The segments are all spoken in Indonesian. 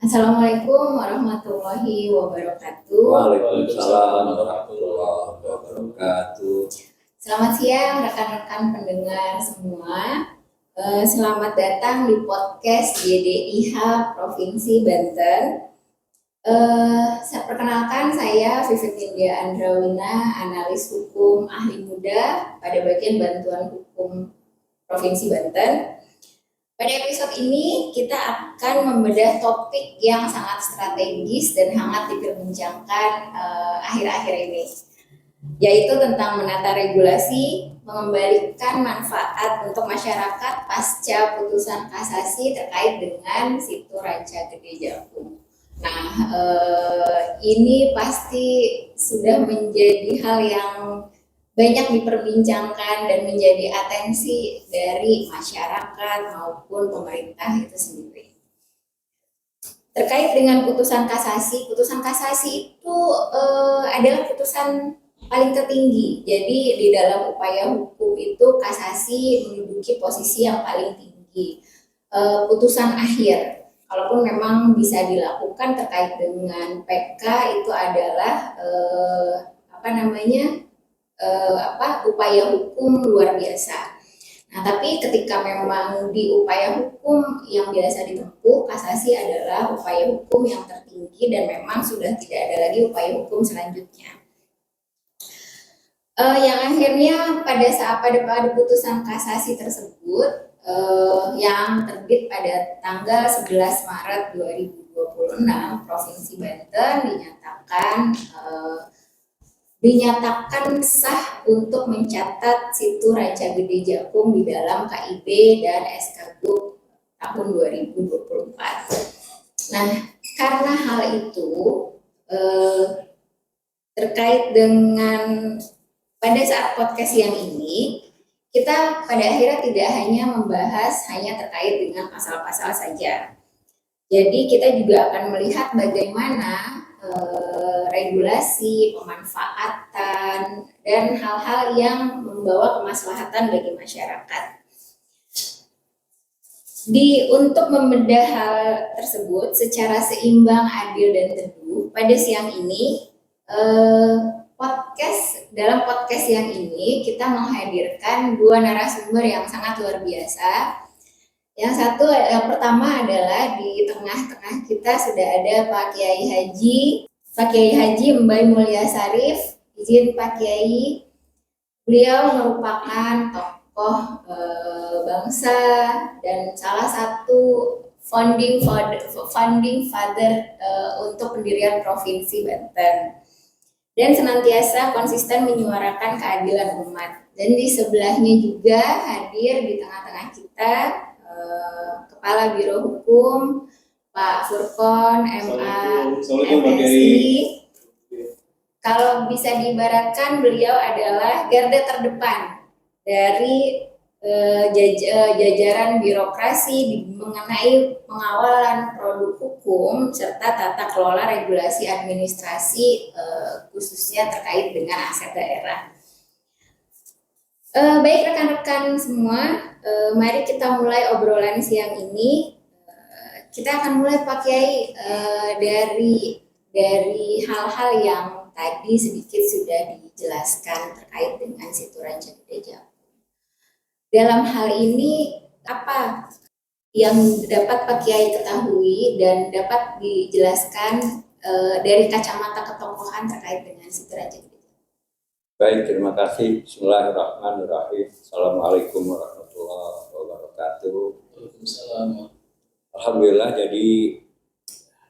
Assalamualaikum warahmatullahi wabarakatuh. Waalaikumsalam warahmatullahi wabarakatuh. Selamat siang rekan-rekan pendengar semua. Selamat datang di podcast YDIH Provinsi Banten. Saya perkenalkan, saya Vivit India Andrawina, analis hukum ahli muda pada bagian bantuan hukum Provinsi Banten. Pada episode ini kita akan membedah topik yang sangat strategis dan hangat diperbincangkan akhir-akhir ini, yaitu tentang menata regulasi, mengembalikan manfaat untuk masyarakat pasca putusan kasasi terkait dengan Situ Ranca Gede Jakung. Nah, ini pasti sudah menjadi hal yang banyak diperbincangkan dan menjadi atensi dari masyarakat maupun pemerintah itu sendiri. Terkait dengan putusan kasasi itu adalah putusan paling tertinggi. Jadi di dalam upaya hukum itu kasasi menduduki posisi yang paling tinggi. Putusan akhir, kalaupun memang bisa dilakukan terkait dengan PK itu adalah upaya hukum luar biasa. Nah, tapi ketika memang di upaya hukum yang biasa ditempuh, kasasi adalah upaya hukum yang tertinggi dan memang sudah tidak ada lagi upaya hukum selanjutnya. Yang akhirnya pada putusan kasasi tersebut yang terbit pada tanggal 11 Maret 2026, Provinsi Banten dinyatakan sah untuk mencatat Situ Ranca Gede Jakung di dalam KIB dan SKGUP tahun 2024. Nah, karena hal itu terkait dengan pada saat podcast yang ini, kita pada akhirnya tidak hanya membahas hanya terkait dengan pasal-pasal saja. Jadi kita juga akan melihat bagaimana regulasi, pemanfaatan, dan hal-hal yang membawa kemaslahatan bagi masyarakat. Untuk membedah hal tersebut secara seimbang, adil, dan teduh, pada siang ini dalam podcast yang ini kita menghadirkan dua narasumber yang sangat luar biasa. Yang pertama adalah di tengah-tengah kita sudah ada Pak Kiai Haji Mbai Mulya Sarif. Izin Pak Kiai, beliau merupakan tokoh bangsa dan salah satu founding father untuk pendirian Provinsi Banten, dan senantiasa konsisten menyuarakan keadilan umat. Dan di sebelahnya juga hadir di tengah-tengah kita Kepala Biro Hukum Pak Furkon MSI. Kalau bisa diibaratkan, beliau adalah garda terdepan dari jajaran birokrasi mengenai pengawalan produk hukum serta tata kelola regulasi administrasi khususnya terkait dengan aset daerah. Baik rekan-rekan semua, mari kita mulai obrolan siang ini. Kita akan mulai Pak Kiai dari hal-hal yang tadi sedikit sudah dijelaskan terkait dengan Situ Ranca Gede Jakung. Dalam hal ini apa yang dapat Pak Kiai ketahui dan dapat dijelaskan dari kacamata ketokohan terkait dengan Situ Ranca Gede Jakung? Baik, terima kasih. Bismillahirrahmanirrahim. Assalamualaikum warahmatullahi wabarakatuh. Waalaikumsalam. Alhamdulillah, jadi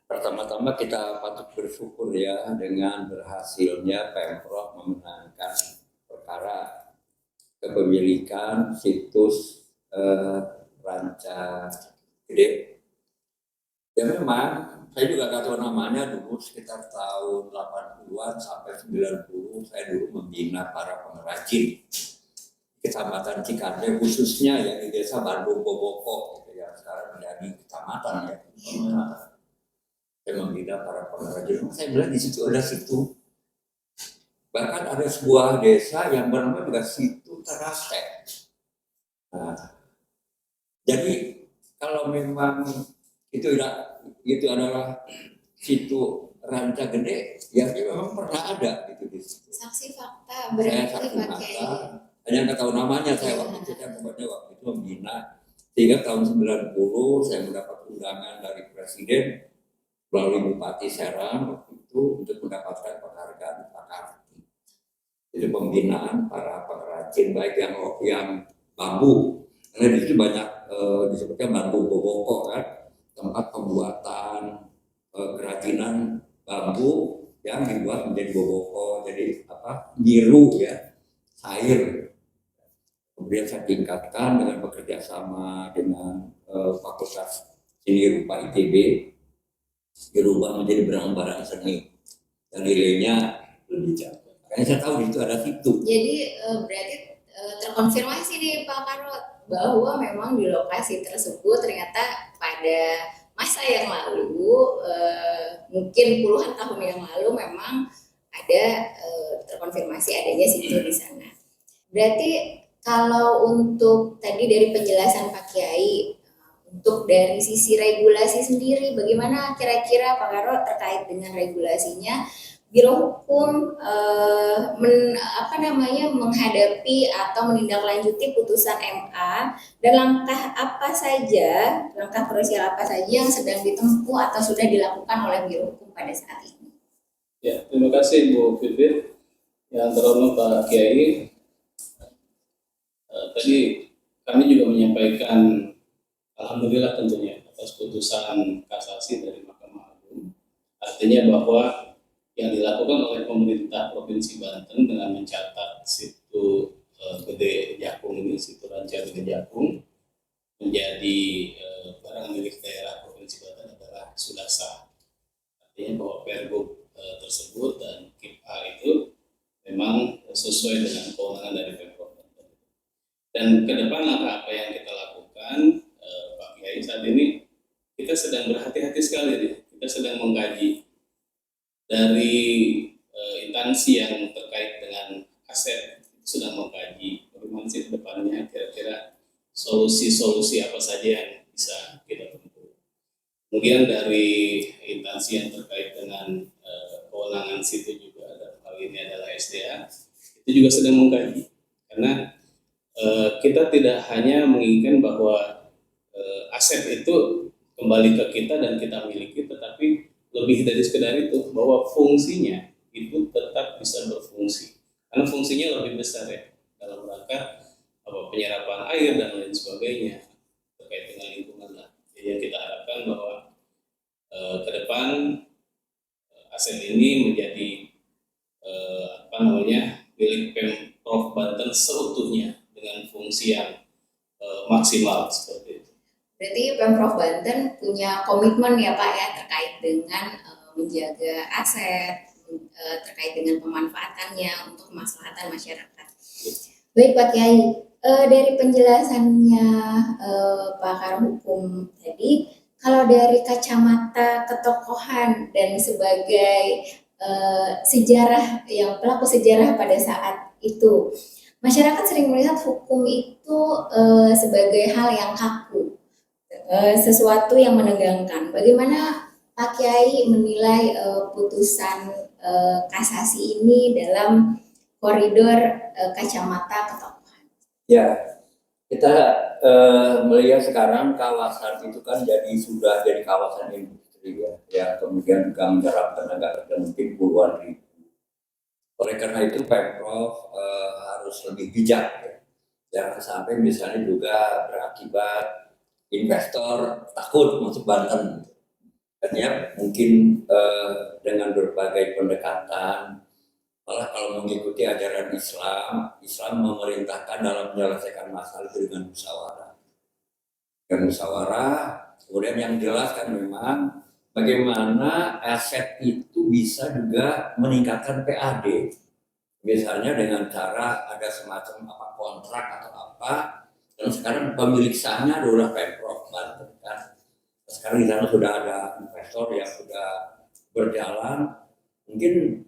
pertama-tama kita patut bersyukur ya dengan berhasilnya Pemprov memenangkan perkara kepemilikan situs Ranca Gede. Ya memang saya juga nggak tahu namanya dulu, sekitar tahun 80-an sampai 90 saya dulu membina para pengrajin Kecamatan Cikande, khususnya ya di Desa Bandung Boboko gitu ya, sekarang menjadi kecamatan ya. Saya membina para pengrajin. Saya bilang di situ ada situ. Bahkan ada sebuah desa yang bernama juga Situ Terate. Nah, jadi kalau memang itu itu adalah situ Ranca Gede, ya memang pernah ada gitu di situ. Saksi fakta Saya berarti saksi Pak fakta, Kiai. hanya nggak tahu namanya saya waktu itu, saya pokoknya waktu itu membina. Sehingga tahun 90 saya mendapat undangan dari Presiden melalui Bupati Serang waktu itu untuk mendapatkan penghargaan pakar. Jadi pembinaan para pengrajin baik yang bambu, karena di situ banyak disebutnya bambu boboko kan, tempat pembuatan kerajinan bambu yang dibuat menjadi boboko, jadi biru ya, cair. Kemudian saya tingkatkan dengan bekerja sama dengan Fakultas Seni Rupa ITB, dirubah menjadi barang-barang seni dan nilainya lebih jauh. Karena saya tahu itu ada situ. Jadi berarti terkonfirmasi nih Pak Karot bahwa memang di lokasi tersebut ternyata pada masa yang lalu, mungkin puluhan tahun yang lalu memang ada terkonfirmasi adanya situ di sana. Berarti kalau untuk tadi dari penjelasan Pak Kiai, untuk dari sisi regulasi sendiri, bagaimana kira-kira Pak Karot terkait dengan regulasinya? Biro Hukum menghadapi atau menindaklanjuti putusan MA, dan langkah apa saja, langkah krusial apa saja yang sedang ditempuh atau sudah dilakukan oleh Biro Hukum pada saat ini? Ya, terima kasih Bu Vivit. Yang terhormat Pak Kiai, tadi kami juga menyampaikan alhamdulillah tentunya atas putusan kasasi dari Mahkamah Agung. Artinya bahwa yang dilakukan oleh pemerintah Provinsi Banten dengan mencatat situ Gede Jakung ini, situ Ranca Gede Jakung menjadi barang milik daerah Provinsi Banten adalah sudah sah. Artinya bahwa Pergub tersebut dan KIP-A itu memang sesuai dengan kewenangan dari Pemprov Banten. Dan ke depan langkah apa yang kita lakukan, Pak Kiai, saat ini kita sedang berhati-hati sekali nih. Kita sedang mengkaji dari instansi yang terkait dengan aset, sudah mengkaji bagaimana sih ke depannya kira-kira solusi-solusi apa saja yang bisa kita tempuh. Kemudian dari instansi yang terkait dengan kewenangan situ juga, dalam hal ini adalah SDA, itu juga sedang mengkaji. Karena kita tidak hanya menginginkan bahwa aset itu kembali ke kita dan kita miliki, tetapi lebih dari sekedar itu, bahwa fungsinya itu tetap bisa berfungsi. Karena fungsinya lebih besar ya, dalam rangka penyerapan air dan lain sebagainya terkait dengan lingkungan lah. Jadi yang kita harapkan bahwa ke depan aset ini menjadi milik Pemprov Banten seutuhnya dengan fungsi yang maksimal seperti itu. Berarti Pemprov Banten punya komitmen ya Pak ya terkait dengan menjaga aset, terkait dengan pemanfaatannya untuk kemaslahatan masyarakat. Baik Pak Kiai, dari penjelasannya pakar hukum tadi, kalau dari kacamata ketokohan dan sebagai sejarah yang pelaku sejarah pada saat itu, masyarakat sering melihat hukum itu sebagai hal yang kaku, sesuatu yang menegangkan. Bagaimana Pak Kiai menilai putusan kasasi ini dalam koridor kacamata ketokohan? Ya, kita melihat sekarang kawasan itu kan sudah jadi kawasan industri ya, kemudian juga menyerap tenaga kerja mungkin puluhan ribu. Oleh karena itu Pemprov harus lebih bijak ya. Jangan sampai misalnya juga berakibat investor takut masuk Banten. Artinya mungkin dengan berbagai pendekatan, malah kalau mengikuti ajaran Islam memerintahkan dalam menyelesaikan masalah itu dengan musyawarah. Dan musyawarah, kemudian yang jelas kan memang bagaimana aset itu bisa juga meningkatkan PAD. Misalnya dengan cara ada semacam kontrak atau apa, dan sekarang pemilik sahnya adalah Pemprov Banten kan. Sekarang di sana sudah ada investor yang sudah berjalan, mungkin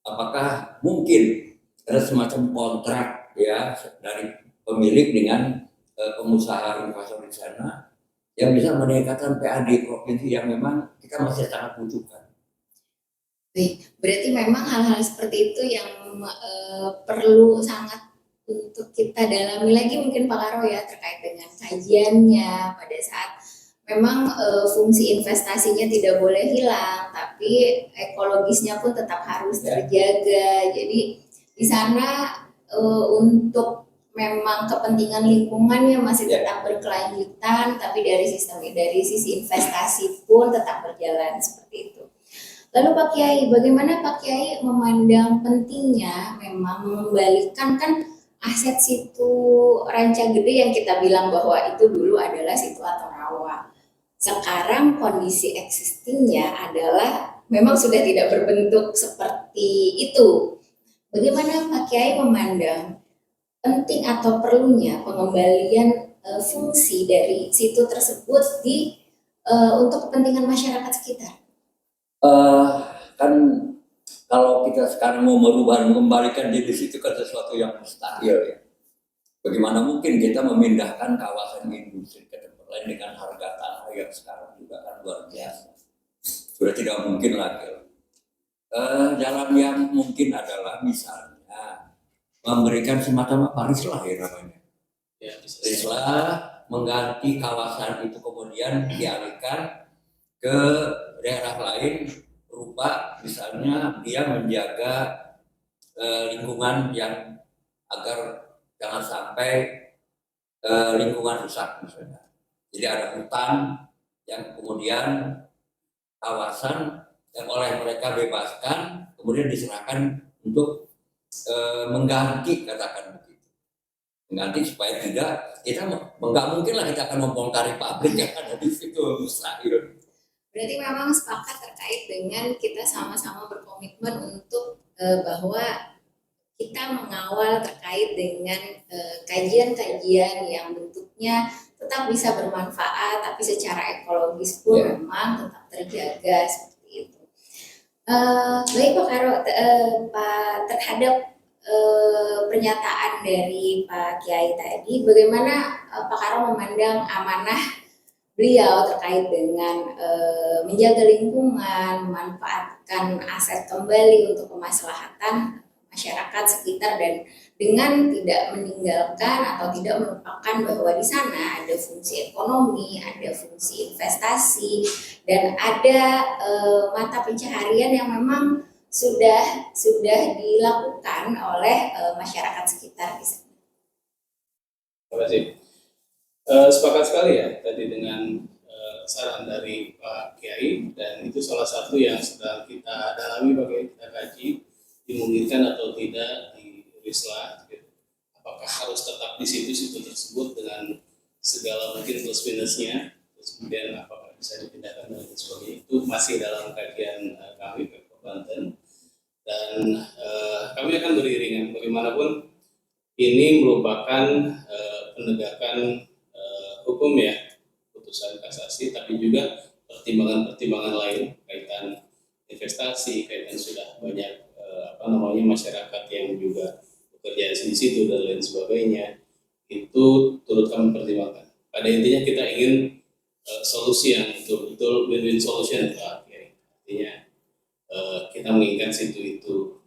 apakah mungkin ada semacam kontrak ya dari pemilik dengan pengusaha investor di sana yang bisa meningkatkan PAD provinsi yang memang kita masih sangat butuhkan. Baik, berarti memang hal-hal seperti itu yang perlu sangat untuk kita dalami lagi mungkin Pak Karo ya, terkait dengan kajiannya pada saat memang fungsi investasinya tidak boleh hilang, tapi ekologisnya pun tetap harus terjaga. Jadi di sana untuk memang kepentingan lingkungannya masih tetap berkelanjutan, tapi dari sisi investasi pun tetap berjalan seperti itu. Lalu Pak Kiai, bagaimana Pak Kiai memandang pentingnya memang mengembalikan kan aset situ Rancagede yang kita bilang bahwa itu dulu adalah situ atau rawa. Sekarang kondisi existingnya adalah memang sudah tidak berbentuk seperti itu. Bagaimana Pak Kiai memandang penting atau perlunya pengembalian fungsi dari situ tersebut untuk kepentingan masyarakat sekitar? Kan kalau kita sekarang mau mengembalikan di situ kan sesuatu yang mustahil ya. Bagaimana mungkin kita memindahkan kawasan industri ke tempat lain dengan harga tanah yang sekarang juga kan luar biasa. Sudah tidak mungkin lagi. Jalan yang mungkin adalah misalnya memberikan semacam rislah ya namanya. Rislah mengganti kawasan itu kemudian dialihkan ke daerah lain, berupa misalnya dia menjaga lingkungan yang agar jangan sampai lingkungan rusak misalnya. Jadi ada hutan yang kemudian kawasan yang oleh mereka bebaskan kemudian diserahkan untuk mengganti, katakan begitu, mengganti supaya tidak kita nggak mungkin lah kita akan membongkar pabrik yang ada di situ, mustahil. Berarti memang sepakat terkait dengan kita sama-sama berkomitmen untuk bahwa kita mengawal terkait dengan kajian-kajian yang bentuknya tetap bisa bermanfaat, tapi secara ekologis pun memang tetap terjaga seperti itu. Baik Pak Karo, Pak, terhadap pernyataan dari Pak Kiai tadi, bagaimana Pak Karo memandang amanah beliau terkait dengan menjaga lingkungan, memanfaatkan aset kembali untuk kemaslahatan masyarakat sekitar dan dengan tidak meninggalkan atau tidak melupakan bahwa di sana ada fungsi ekonomi, ada fungsi investasi, dan ada mata pencaharian yang memang sudah dilakukan oleh masyarakat sekitar di sana. Terima kasih. Sepakat sekali ya tadi dengan saran dari Pak Kiai, dan itu salah satu yang sedang kita dalami, bagaimana kita kaji dimungkinkan atau tidak di Rislah. Apakah harus tetap di situ tersebut dengan segala mungkin plus minusnya, terus kemudian apakah bisa dipindahkan dan sebagainya, itu masih dalam kajian kami Pemprov Banten, dan kami akan beriringan bagaimanapun ini merupakan penegakan hukum ya, putusan kasasi, tapi juga pertimbangan-pertimbangan lain kaitan investasi, kaitan sudah banyak masyarakat yang juga bekerja di situ dan lain sebagainya, itu turut kami pertimbangkan. Pada intinya kita ingin solusi yang betul-betul win-win solution, Pak. Artinya kita menginginkan situ itu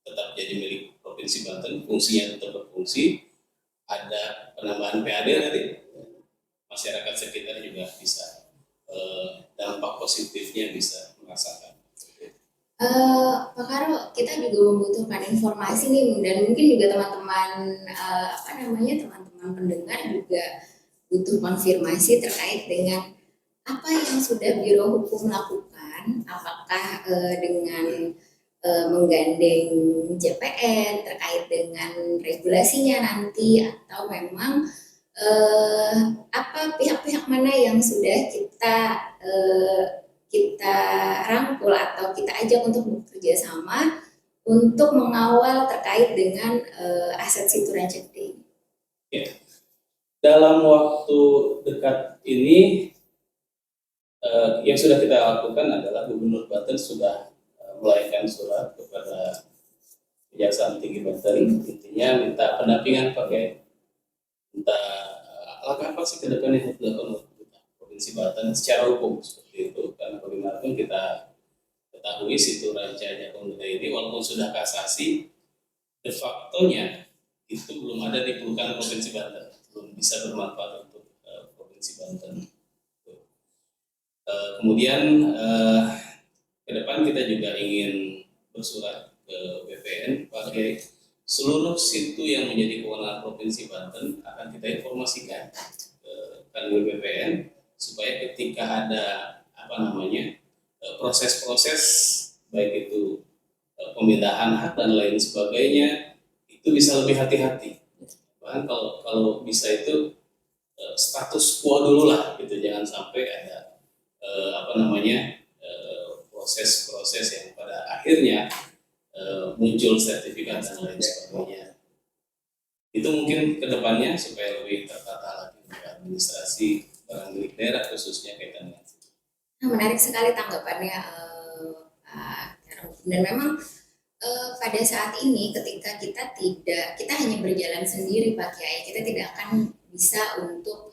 tetap jadi milik Provinsi Banten, fungsinya tetap berfungsi, ada penambahan PAD nanti, masyarakat sekitar juga bisa dampak positifnya bisa merasakan. Pak Karo, kita juga membutuhkan informasi nih, dan mungkin juga teman-teman teman-teman pendengar juga butuh konfirmasi terkait dengan apa yang sudah Biro Hukum lakukan, apakah dengan menggandeng JPN terkait dengan regulasinya nanti, atau memang apa pihak-pihak mana yang sudah kita rangkul atau kita ajak untuk bekerja sama untuk mengawal terkait dengan aset situ Rancagede. Ya. Dalam waktu dekat ini yang sudah kita lakukan adalah Gubernur Banten sudah melayangkan surat kepada Kejaksaan Tinggi Banten, intinya minta pendampingan pakai minta langkah apa sih ke depan yang harus dilakukan oleh Provinsi Banten secara hukum seperti itu, karena bagaimanapun kita ketahui situ rancanya pemerintah ini walaupun sudah kasasi, de facto-nya itu belum ada di Perhutani Provinsi Banten, belum bisa bermanfaat untuk Provinsi Banten. Kemudian ke depan kita juga ingin bersurat ke BPN pakai seluruh situ yang menjadi kewenangan Provinsi Banten akan kita informasikan ke kanwil BPN supaya ketika ada proses-proses baik itu pemindahan hak dan lain sebagainya itu bisa lebih hati-hati. Bahkan kalau bisa itu status quo dulu lah gitu, jangan sampai ada proses-proses yang pada akhirnya muncul sertifikat dan lain sebagainya. Itu mungkin kedepannya supaya lebih tertata lagi untuk administrasi barang milik daerah khususnya kaitan dengan itu. Menarik sekali tanggapannya Pak Karom. Dan memang pada saat ini ketika kita hanya berjalan sendiri Pak Kiai, kita tidak akan bisa untuk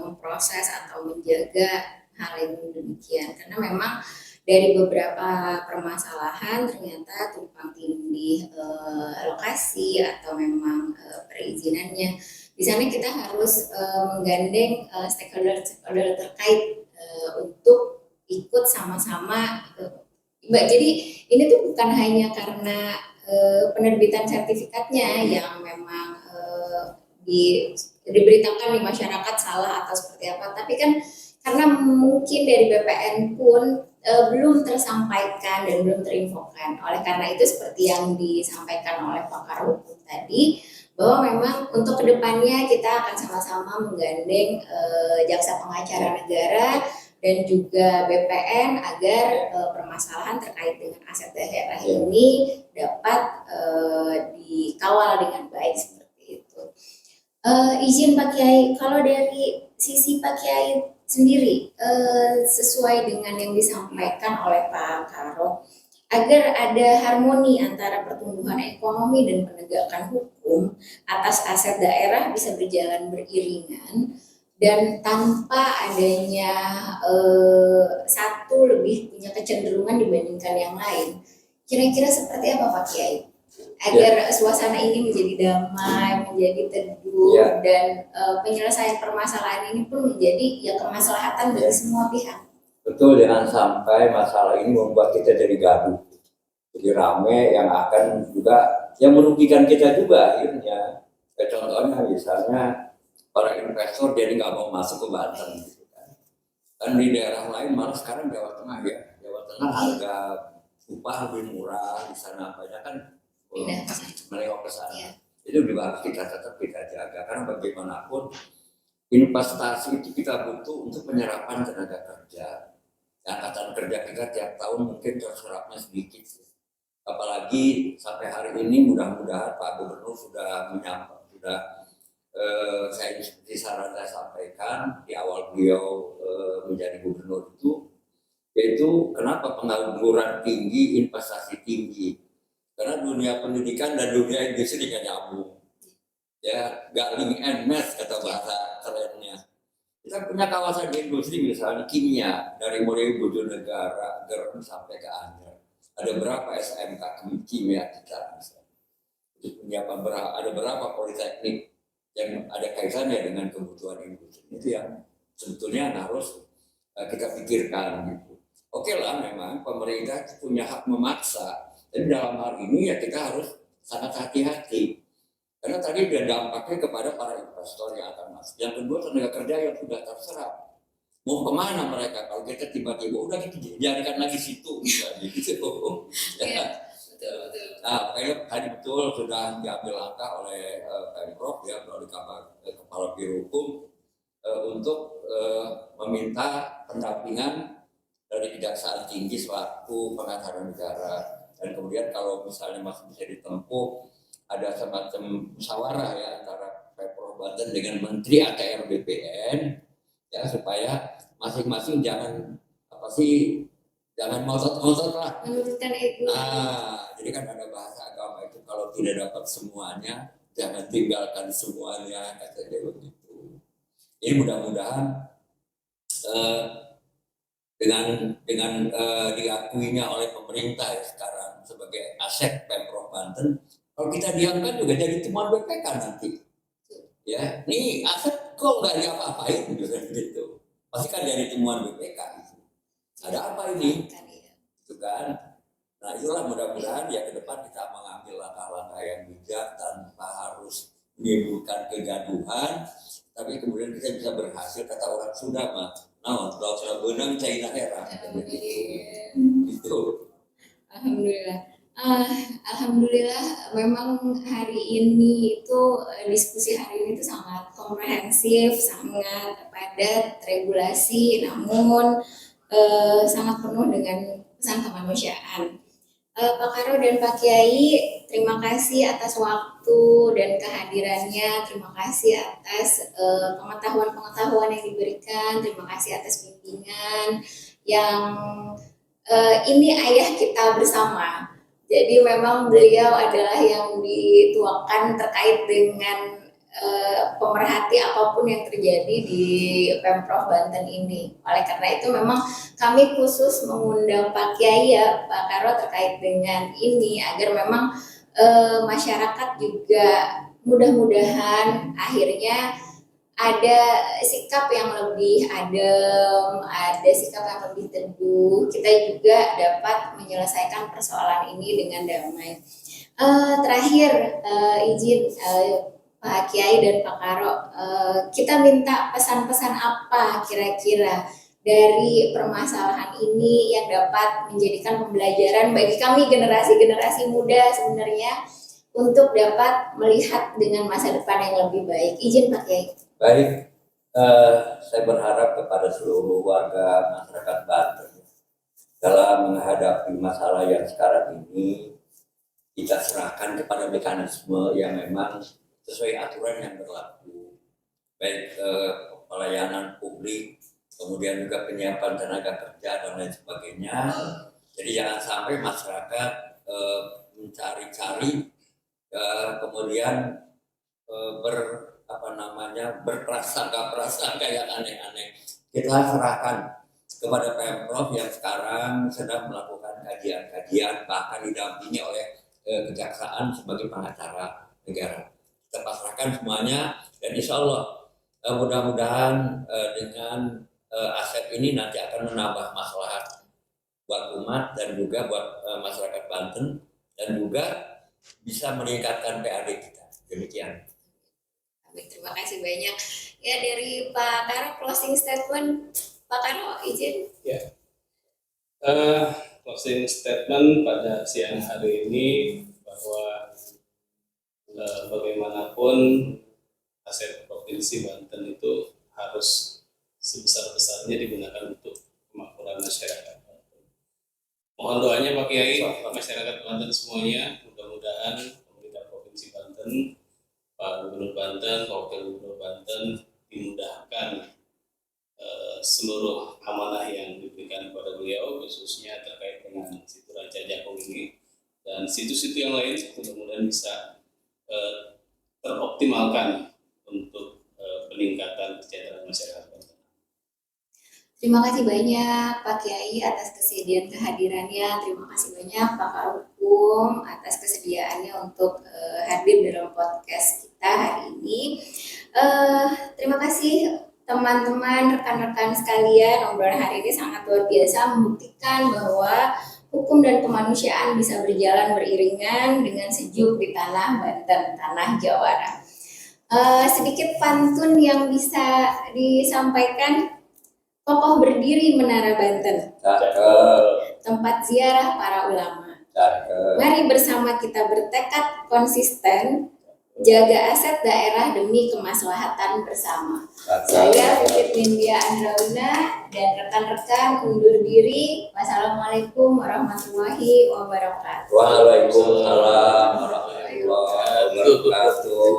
memproses atau menjaga hal yang demikian, karena memang dari beberapa permasalahan ternyata tumpang tindih lokasi atau memang perizinannya. Di sana kita harus menggandeng stakeholder terkait untuk ikut sama-sama. Jadi ini tuh bukan hanya karena penerbitan sertifikatnya yang memang diberitakan di masyarakat salah atau seperti apa, tapi kan karena mungkin dari BPN pun belum tersampaikan dan belum terinfokan. Oleh karena itu seperti yang disampaikan oleh pakar hukum tadi, bahwa memang untuk kedepannya kita akan sama-sama menggandeng jaksa pengacara negara dan juga BPN agar permasalahan terkait dengan aset daerah ini dapat dikawal dengan baik seperti itu. Izin Pak Kiai, kalau dari sisi Pak Kiai sendiri, sesuai dengan yang disampaikan oleh Pak Karom, agar ada harmoni antara pertumbuhan ekonomi dan penegakan hukum atas aset daerah bisa berjalan beriringan dan tanpa adanya satu lebih punya kecenderungan dibandingkan yang lain. Kira-kira seperti apa Pak Kiai? Agar suasana ini menjadi damai, menjadi teduh, dan penyelesaian permasalahan ini pun menjadi kemaslahatan dari semua pihak. Betul, jangan sampai masalah ini membuat kita jadi gaduh, jadi rame yang akan juga yang merugikan kita juga akhirnya. Contohnya misalnya para investor jadi nggak mau masuk ke Banten, gitu kan. Dan di daerah lain malah sekarang Jawa Tengah harga upah lebih murah di sana, banyak kan melewat ke sana. Itu juga harus kita tetap jaga, karena bagaimanapun investasi itu kita butuh untuk penyerapan tenaga kerja. Angkatan kerja kita tiap tahun mungkin terserapnya sedikit. Apalagi sampai hari ini mudah-mudahan Pak Gubernur sudah saya seperti saya sampaikan di awal beliau menjadi gubernur itu, yaitu kenapa pengangguran tinggi, investasi tinggi. Karena dunia pendidikan dan dunia industri tidak nyambung. Ya, gak link and match kata bahasa kerennya. Kita punya kawasan industri misalnya kimia, dari mulai Bojonegara, Gerem sampai ke Anyer. Ada berapa SMK kimia kita misalnya. Ada berapa politeknik yang ada kaitannya dengan kebutuhan industri. Itu yang sebetulnya harus kita pikirkan gitu. Oke lah, memang pemerintah punya hak memaksa. Jadi dalam hal ini ya kita harus sangat hati-hati. Karena tadi ada dampaknya kepada para investor yang akan masuk. Yang kedua, tenaga kerja yang sudah terserap. Mau kemana mereka? Kalau kita tiba-tiba udah kita jadikan lagi situ misalnya gitu. Nah, tadi betul sudah diambil langkah oleh Pemprov ya, melalui Kepala Biro Hukum untuk meminta pendampingan dari Kejaksaan Tinggi selaku pengacara negara. Dan kemudian kalau misalnya masih bisa ditempuh, ada semacam musyawarah ya antara Pemprov Banten dengan Menteri ATR BPN ya, supaya masing-masing jangan ngotot lah. Menurutkan ego. Jadi kan ada bahasa agama itu, kalau tidak dapat semuanya jangan tinggalkan semuanya, kata dia begitu. Ini mudah-mudahan eh, dengan diakuinya oleh pemerintah ya sekarang sebagai aset Pemprov Banten, kalau kita diamkan juga jadi temuan BPK nanti. Ya, ini aset kok nggak diapa-apain gitu. Pasti kan dari temuan BPK. Ada apa ini? Itu kan. Nah itulah mudah-mudahan ya ke depan kita mengambil langkah-langkah yang bijak tanpa harus menimbulkan kegaduhan, tapi kemudian kita bisa berhasil, kata orang Sunda mah, nah kalau benang China era itu. Alhamdulillah. Alhamdulillah memang hari ini itu diskusi hari ini itu sangat komprehensif, sangat padat, regulasi, namun sangat penuh dengan pesan kemanusiaan. Pak Karo dan Pak Kiai, terima kasih atas waktu dan kehadirannya, terima kasih atas pengetahuan-pengetahuan yang diberikan, terima kasih atas bimbingan yang ini ayah kita bersama. Jadi memang beliau adalah yang dituakan terkait dengan pemerhati apapun yang terjadi di Pemprov Banten ini. Oleh karena itu memang kami khusus mengundang Pak Kiai ya, Pak Karo terkait dengan ini agar memang masyarakat juga mudah-mudahan akhirnya ada sikap yang lebih adem, ada sikap yang lebih teduh. Kita juga dapat menyelesaikan persoalan ini dengan damai. Terakhir izin Pak Kiai dan Pak Karo, kita minta pesan-pesan apa kira-kira dari permasalahan ini yang dapat menjadikan pembelajaran bagi kami generasi-generasi muda sebenarnya untuk dapat melihat dengan masa depan yang lebih baik. Izin Pak Kiai. Baik, saya berharap kepada seluruh warga masyarakat Banten dalam menghadapi masalah yang sekarang ini kita serahkan kepada mekanisme yang memang sesuai aturan yang berlaku, baik pelayanan publik, kemudian juga penyiapan tenaga kerja dan lain sebagainya. Jadi jangan sampai masyarakat mencari-cari kemudian berprasangka yang aneh-aneh. Kita serahkan kepada Pemprov yang sekarang sedang melakukan kajian-kajian, bahkan didampingi oleh kejaksaan sebagai pengacara negara. Kita pasrahkan semuanya dan insya Allah mudah-mudahan dengan aset ini nanti akan menambah maslahat buat umat dan juga buat masyarakat Banten dan juga bisa meningkatkan PAD kita. Demikian. Terima kasih banyak. Ya dari Pak Karo closing statement. Pak Karo izin. Ya. Closing statement pada siang hari ini bahwa bagaimanapun aset Provinsi Banten itu harus sebesar-besarnya digunakan untuk kemakmuran masyarakat. Mohon doanya Pak Kiai, masyarakat Banten semuanya, mudah-mudahan pemerintah Provinsi Banten, Pak Gubernur Banten, Pak Wakil Gubernur Banten dimudahkan seluruh amanah yang diberikan kepada beliau, khususnya terkait dengan situ Raja Jakung ini dan situ-situ yang lain, mudah-mudahan bisa teroptimalkan untuk peningkatan kesejahteraan masyarakat. Terima kasih banyak Pak Kiai atas kesediaan kehadirannya. Terima kasih banyak Pak Karukum atas kesediaannya untuk hadir dalam podcast kita hari ini. Terima kasih teman-teman, rekan-rekan sekalian. Obrolan hari ini sangat luar biasa membuktikan bahwa hukum dan kemanusiaan bisa berjalan beriringan dengan sejuk di tanah Banten, tanah Jawara. Sedikit pantun yang bisa disampaikan. Kokoh berdiri Menara Banten, tempat ziarah para ulama. Mari bersama kita bertekad konsisten, jaga aset daerah demi kemaslahatan bersama. Saya Pipit Nindya Andrauna dan rekan-rekan undur diri. Wassalamualaikum warahmatullahi wabarakatuh. Waalaikumsalam warahmatullahi wabarakatuh.